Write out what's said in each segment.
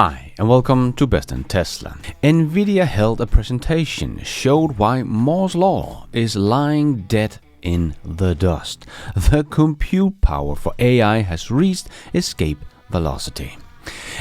Hi and welcome to Best in Tesla. Nvidia held a presentation, showed why Moore's law is lying dead in the dust. The compute power for AI has reached escape velocity.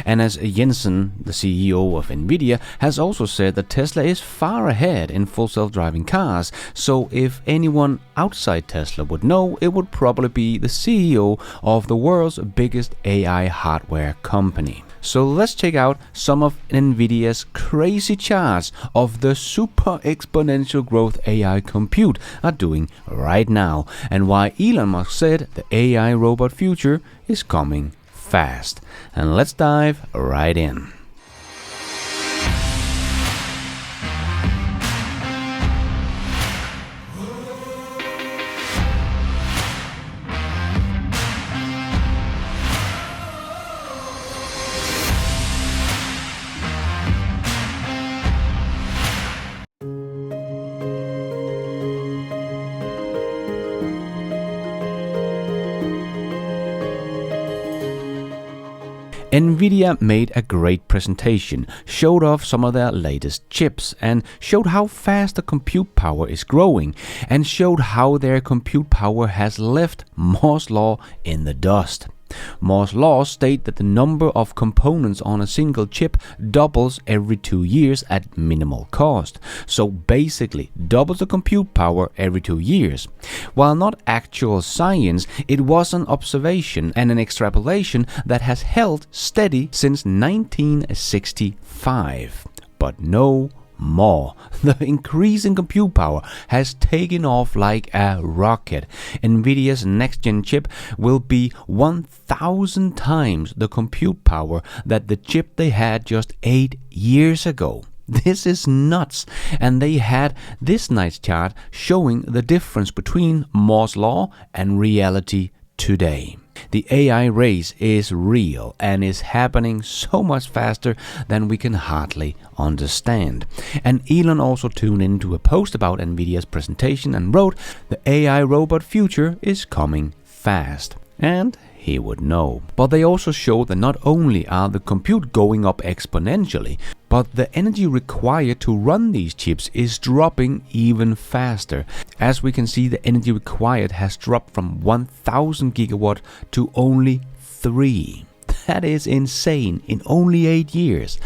And as Jensen, the CEO of Nvidia, has also said that Tesla is far ahead in full self-driving cars, so if anyone outside Tesla would know, it would probably be the CEO of the world's biggest AI hardware company. So let's check out some of Nvidia's crazy charts of the super exponential growth AI compute are doing right now, and why Elon Musk said the AI robot future is coming fast. And let's dive right in. Nvidia made a great presentation, showed off some of their latest chips, and showed how fast the compute power is growing, and showed how their compute power has left Moore's law in the dust. Moore's law states that the number of components on a single chip doubles every 2 years at minimal cost, so basically doubles the compute power every 2 years. While not actual science, it was an observation and an extrapolation that has held steady since 1965. But no more. The increase in compute power has taken off like a rocket. Nvidia's next-gen chip will be 1,000 times the compute power that the chip they had just 8 years ago. This is nuts, and they had this nice chart showing the difference between Moore's law and reality today. The AI race is real and is happening so much faster than we can hardly understand. And Elon also tuned into a post about Nvidia's presentation and wrote, "The AI robot future is coming fast." And he would know. But they also showed that not only are the compute going up exponentially, but the energy required to run these chips is dropping even faster. As we can see, the energy required has dropped from 1,000 gigawatt to only 3. That is insane in only 8 years.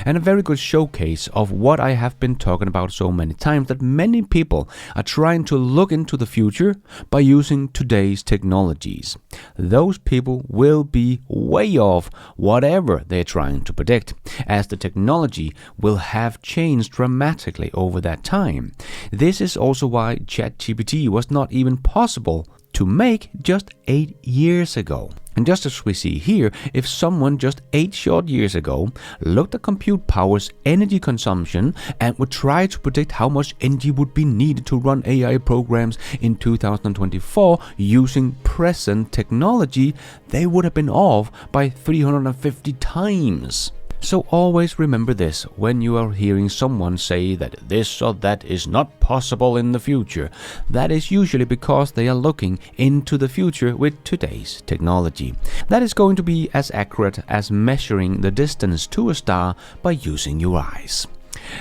And a very good showcase of what I have been talking about so many times, that many people are trying to look into the future by using today's technologies. Those people will be way off whatever they're trying to predict, as the technology will have changed dramatically over that time. This is also why ChatGPT was not even possible to make just 8 years ago. And just as we see here, if someone just 8 short years ago looked at compute power's energy consumption and would try to predict how much energy would be needed to run AI programs in 2024 using present technology, they would have been off by 350 times. So always remember this when you are hearing someone say that this or that is not possible in the future. That is usually because they are looking into the future with today's technology. That is going to be as accurate as measuring the distance to a star by using your eyes.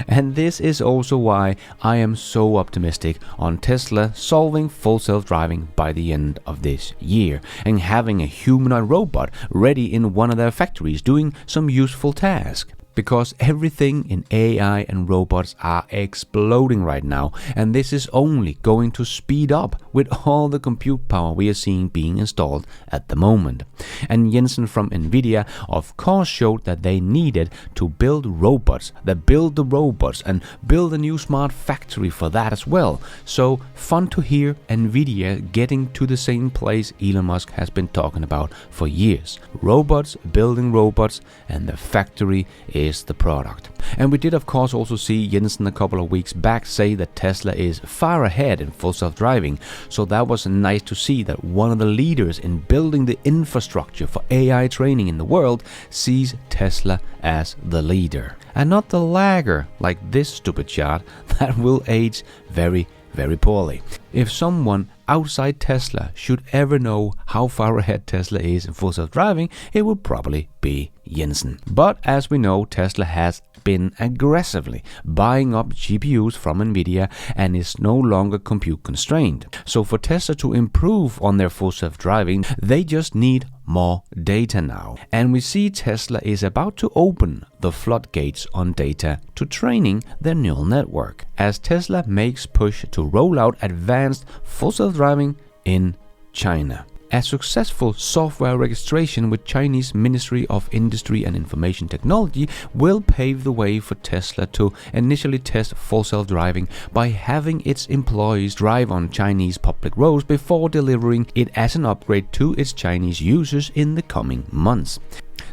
And this is also why I am so optimistic on Tesla solving full self-driving by the end of this year and having a humanoid robot ready in one of their factories doing some useful task. Because everything in AI and robots are exploding right now, and this is only going to speed up with all the compute power we are seeing being installed at the moment. And Jensen from Nvidia of course showed that they needed to build robots that build the robots and build a new smart factory for that as well. So fun to hear Nvidia getting to the same place Elon Musk has been talking about for years. Robots building robots, and the factory is the product. And we did of course also see Jensen a couple of weeks back say that Tesla is far ahead in full self-driving, so that was nice to see that one of the leaders in building the infrastructure for AI training in the world sees Tesla as the leader and not the lagger like this stupid chart that will age very poorly. If someone outside Tesla should ever know how far ahead Tesla is in full self-driving, it would probably be Jensen. But as we know, Tesla has been aggressively buying up GPUs from Nvidia and is no longer compute constrained. So for Tesla to improve on their full self-driving, they just need more data now. And we see Tesla is about to open the floodgates on data to training their neural network, as Tesla makes push to roll out advanced full self-driving in China. A successful software registration with Chinese Ministry of Industry and Information Technology will pave the way for Tesla to initially test full self-driving by having its employees drive on Chinese public roads before delivering it as an upgrade to its Chinese users in the coming months,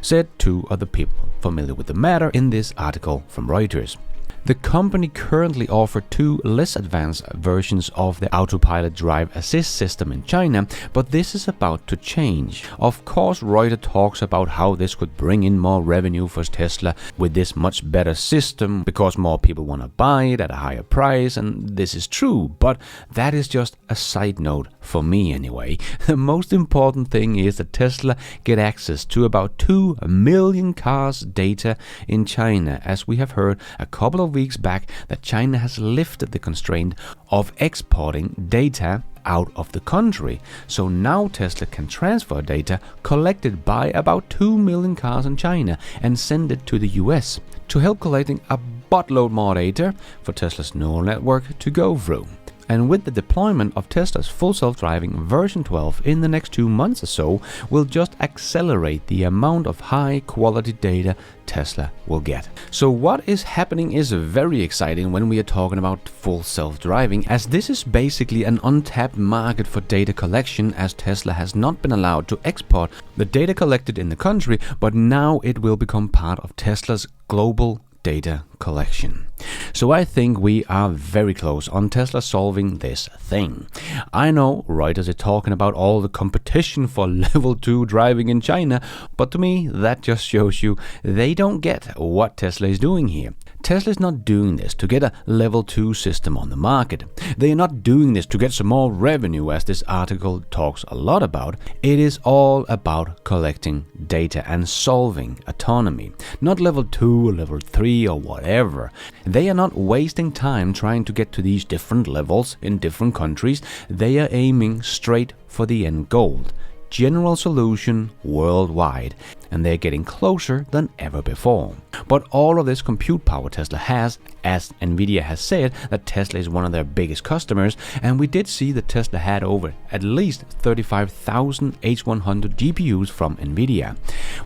said two other people familiar with the matter in this article from Reuters. The company currently offers two less advanced versions of the autopilot drive assist system in China, but this is about to change. Of course, Reuters talks about how this could bring in more revenue for Tesla with this much better system because more people want to buy it at a higher price, and this is true, but that is just a side note for me anyway. The most important thing is that Tesla get access to about 2 million cars data in China, as we have heard a couple of weeks back that China has lifted the constraint of exporting data out of the country. So now Tesla can transfer data collected by about 2 million cars in China and send it to the US to help collecting a buttload more data for Tesla's neural network to go through. And with the deployment of Tesla's full self-driving version 12 in the next 2 months or so, will just accelerate the amount of high quality data Tesla will get. So what is happening is very exciting when we are talking about full self-driving, as this is basically an untapped market for data collection, as Tesla has not been allowed to export the data collected in the country, but now it will become part of Tesla's global data collection. So I think we are very close on Tesla solving this thing. I know Reuters is talking about all the competition for level 2 driving in China, but to me that just shows you they don't get what Tesla is doing here. Tesla is not doing this to get a level 2 system on the market. They are not doing this to get some more revenue, as this article talks a lot about. It is all about collecting data and solving autonomy, not level 2 or level 3 or whatever. They are not wasting time trying to get to these different levels in different countries. They are aiming straight for the end goal: general solution worldwide, and they're getting closer than ever before. But all of this compute power Tesla has, as Nvidia has said that Tesla is one of their biggest customers, and we did see that Tesla had over at least 35,000 H100 GPUs from Nvidia.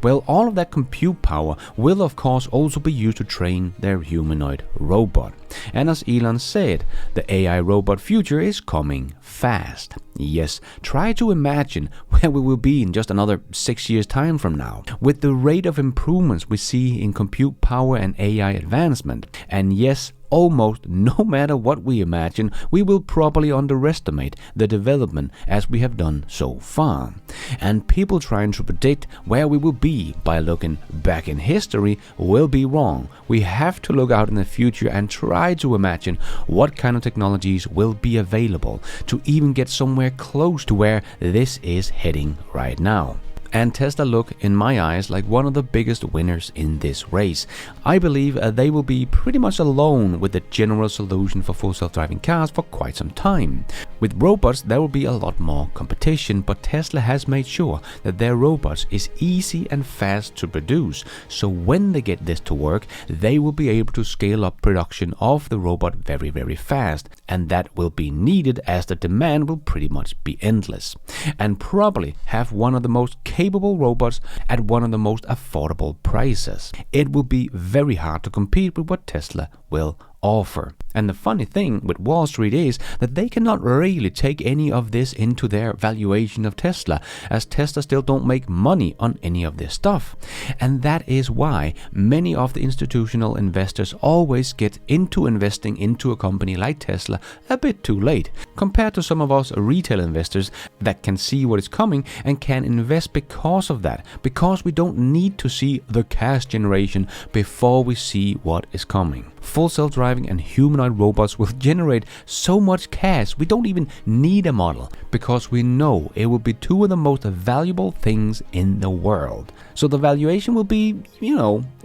Well, all of that compute power will of course also be used to train their humanoid robot. And as Elon said, the AI robot future is coming fast. Yes, try to imagine where we will be in just another 6 years' time from now, with the rate of improvements we see in compute power and AI advancement. And yes, almost no matter what we imagine, we will probably underestimate the development as we have done so far. And people trying to predict where we will be by looking back in history will be wrong. We have to look out in the future and try to imagine what kind of technologies will be available to even get somewhere close to where this is heading right now. And Tesla look, in my eyes, like one of the biggest winners in this race. I believe they will be pretty much alone with the general solution for full self-driving cars for quite some time. With robots, there will be a lot more competition, but Tesla has made sure that their robots is easy and fast to produce. So when they get this to work, they will be able to scale up production of the robot very, very fast. And that will be needed, as the demand will pretty much be endless. And probably have one of the most capable robots at one of the most affordable prices. It will be very hard to compete with what Tesla will offer. And the funny thing with Wall Street is that they cannot really take any of this into their valuation of Tesla, as Tesla still don't make money on any of this stuff. And that is why many of the institutional investors always get into investing into a company like Tesla a bit too late, compared to some of us retail investors that can see what is coming and can invest because of that, because we don't need to see the cash generation before we see what is coming. Full self-driving and humanoid humanoid robots will generate so much cash we don't even need a model, because we know it will be two of the most valuable things in the world. So the valuation will be,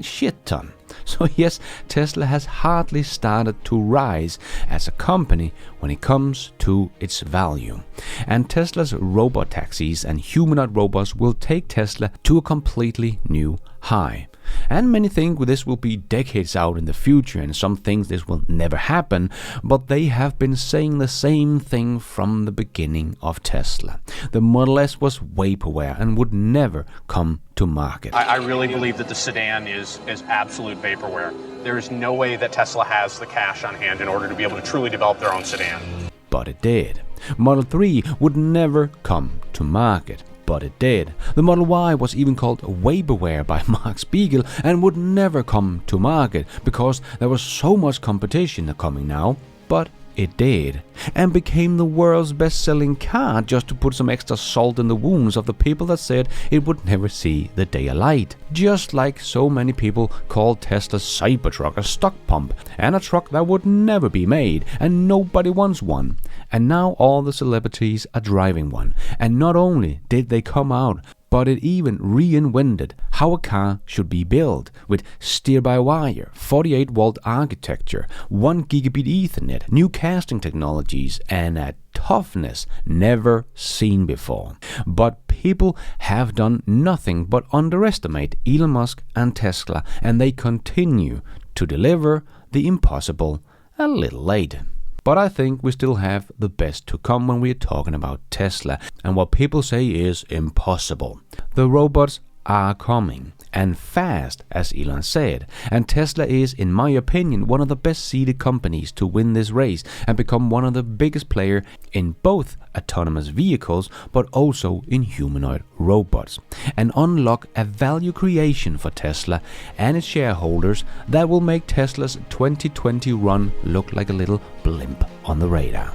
shit ton. So yes, Tesla has hardly started to rise as a company when it comes to its value. And Tesla's robot taxis and humanoid robots will take Tesla to a completely new high. And many think this will be decades out in the future, and some think this will never happen, but they have been saying the same thing from the beginning of Tesla. The Model S was vaporware and would never come to market. I really believe that the sedan is absolute vaporware. There is no way that Tesla has the cash on hand in order to be able to truly develop their own sedan. But it did. Model 3 would never come to market. But it did. The Model Y was even called vaporware by Mark Spiegel and would never come to market because there was so much competition coming now. But it did, and became the world's best-selling car, just to put some extra salt in the wounds of the people that said it would never see the day of light. Just like so many people called Tesla's Cybertruck a stock pump, and a truck that would never be made, and nobody wants one. And now all the celebrities are driving one, and not only did they come out, but it even reinvented how a car should be built, with steer-by-wire, 48-volt architecture, 1 gigabit Ethernet, new casting technologies, and a toughness never seen before. But people have done nothing but underestimate Elon Musk and Tesla, and they continue to deliver the impossible a little late. But I think we still have the best to come when we are talking about Tesla and what people say is impossible. The robots are coming, and fast, as Elon said, and Tesla is, in my opinion, one of the best seeded companies to win this race and become one of the biggest players in both autonomous vehicles but also in humanoid robots, and unlock a value creation for Tesla and its shareholders that will make Tesla's 2020 run look like a little blimp on the radar.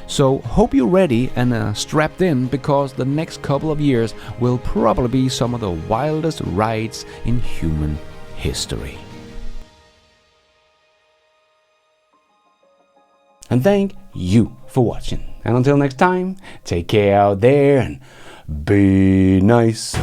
So hope you're ready and strapped in, because the next couple of years will probably be some of the wildest rides in human history. And thank you for watching. And until next time, take care out there and be nice.